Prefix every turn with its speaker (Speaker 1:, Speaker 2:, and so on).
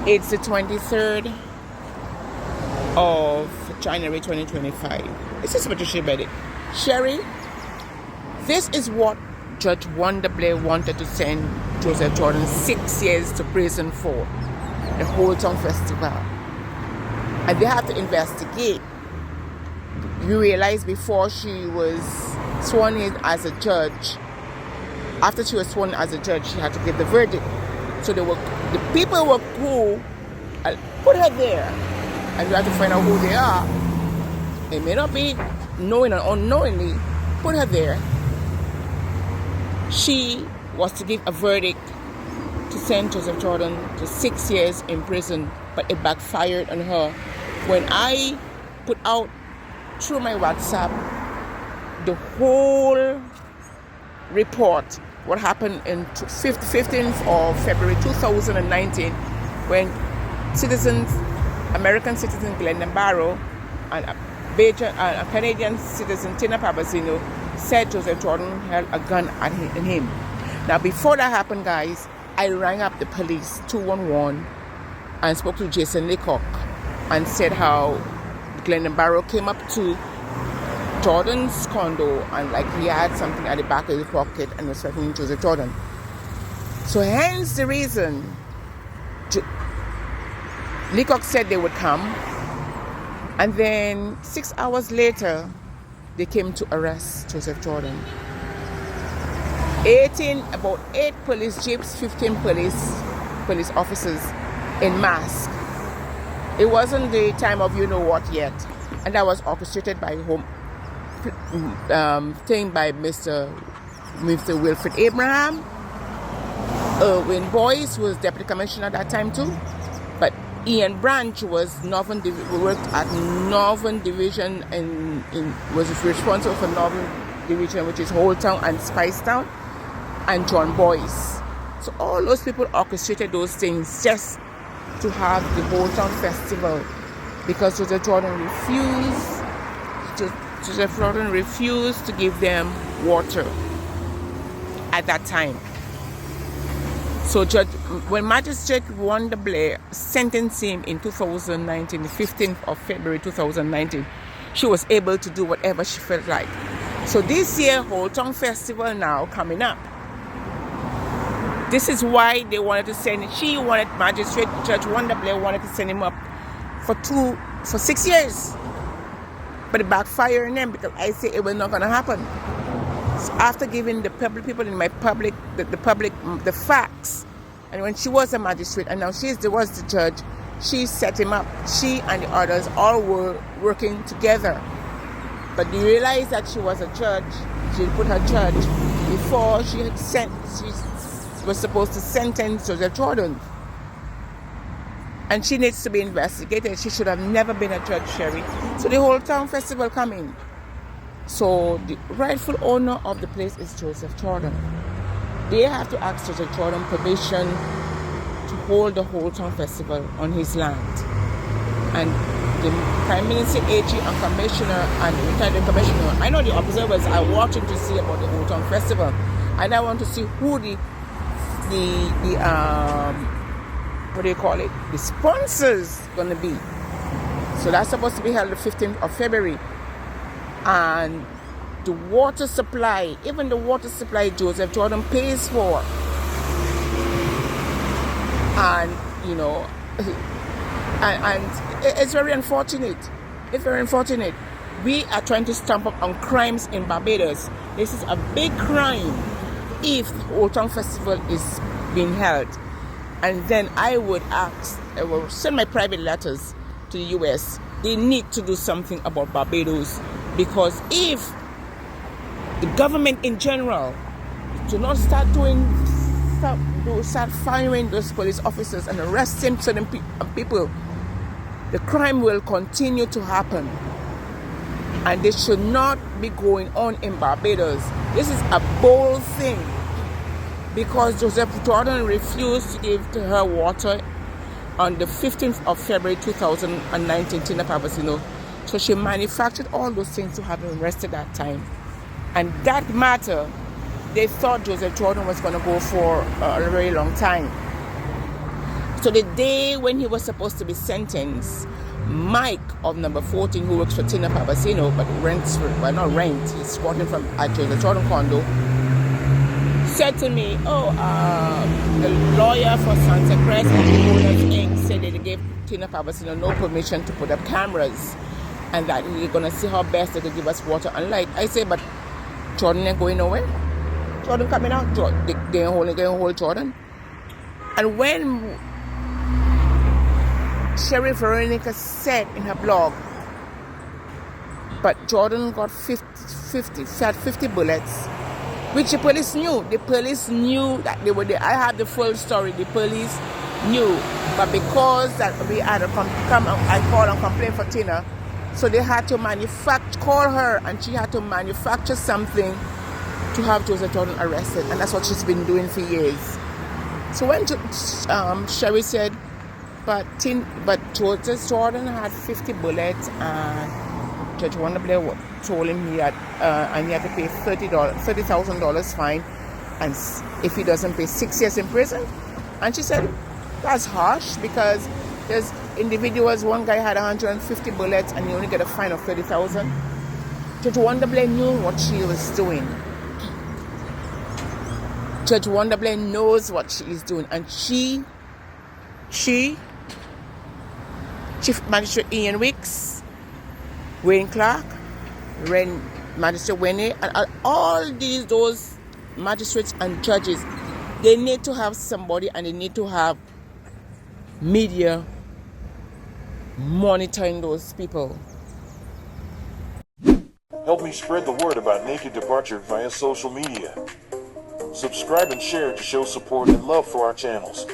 Speaker 1: It's the 23rd of January 2025. This is what you should bet it. Sherry, this is what Judge Wanda Blair wanted to send Joseph Jordan 6 years to prison for. The Holetown Festival. And they have to investigate. You realize before she was sworn in as a judge, after she was sworn as a judge, she had to give the verdict. So the people who put her there, and you have to find out who they are. It may not be knowing or unknowingly put her there. She was to give a verdict to send Joseph Jordan to 6 years in prison, but it backfired on her. When I put out through my WhatsApp the whole report, what happened in 15th of February 2019, when American citizen Glendon Barrow and a Canadian citizen Tina Pabasino said Joseph Jordan held a gun in him. Now before that happened, guys, I rang up the police 211 and spoke to Jason Leacock and said how Glendon Barrow came up to Jordan's condo and like he had something at the back of his pocket and was threatening Joseph Jordan. So hence the reason Leacock said they would come, and then 6 hours later they came to arrest Joseph Jordan. About 8 police jeeps, 15 police officers in mask. It wasn't the time of you know what yet, and that was orchestrated by by Mr. Wilfred Abraham. When Boyce was deputy commissioner at that time too, but Ian Branch was worked at Northern Division and was responsible for Northern Division, which is Holetown and Spicetown, and John Boyce. So all those people orchestrated those things just to have the Holetown Festival, because Joseph Jordan refused to give them water at that time. So when Magistrate Wanda Blair sentenced him in 2019, the 15th of February 2019, she was able to do whatever she felt like. So this year, Holetown Festival now coming up. This is why they wanted to Magistrate Judge Wanda Blair wanted to send him up for 6 years. But it backfired on them, because I say it was not going to happen. So after giving the people in my public, the facts, and when she was a magistrate and now was the judge, she set him up. She and the others all were working together. But you realize that she was a judge. She put her judge before she was supposed to sentence Joseph Jordan. And she needs to be investigated. She should have never been a judge, Sherry. So the Holetown Festival coming. So the rightful owner of the place is Joseph Jordan. They have to ask Joseph Jordan permission to hold the Holetown Festival on his land. And the Prime Minister, AG, and Commissioner, and the retired Commissioner, I know the observers are watching to see about the Holetown Festival. And I want to see who the sponsors going to be. So that's supposed to be held the 15th of February. And the water supply, even the water supply Joseph Jordan pays for. And, and it's very unfortunate. It's very unfortunate. We are trying to stamp up on crimes in Barbados. This is a big crime if the Holetown Festival is being held. And then I will send my private letters to the US. They need to do something about Barbados, because if the government in general do not start firing those police officers and arresting certain people, the crime will continue to happen. And this should not be going on in Barbados. This is a bold thing, because Joseph Jordan refused to give to her water on the 15th of February 2019, Tina Pavasino. So she manufactured all those things to have him arrested that time. And that matter, they thought Joseph Jordan was going to go for a very long time. So the day when he was supposed to be sentenced, Mike of number 14, who works for Tina Papasino, but rents, well, not rent, he's squatting from actually the Jordan condo, said to me, the lawyer for Santa Cruz and Owners Inc. said that they gave Tina Papasino no permission to put up cameras and that they're going to see how best they could give us water and light. I say, but Jordan ain't going nowhere. Jordan coming out. They're going to hold Jordan. And when Sheriff Veronica said in her blog, but Jordan got 50 bullets, which the police knew. The police knew that they were there. I have the full story. The police knew. But because that we had to come and call and complain for Tina, so they had to call her, and she had to manufacture something to have Joseph Jordan arrested. And that's what she's been doing for years. So when Sherry said, but Joseph Jordan had 50 bullets, and Judge Wonderblair told him he had to pay $30,000 fine, and if he doesn't pay 6 years in prison. And she said, that's harsh, because there's individuals, one guy had 150 bullets and he only got a fine of 30,000. Judge Wonderblair knew what she was doing. Judge Wonderblair knows what she is doing, and Chief Magistrate Ian Wicks, Wayne Clark, Magistrate Wayne, and all those magistrates and judges, they need to have somebody, and they need to have media monitoring those people.
Speaker 2: Help me spread the word about Naked Departure via social media. Subscribe and share to show support and love for our channels.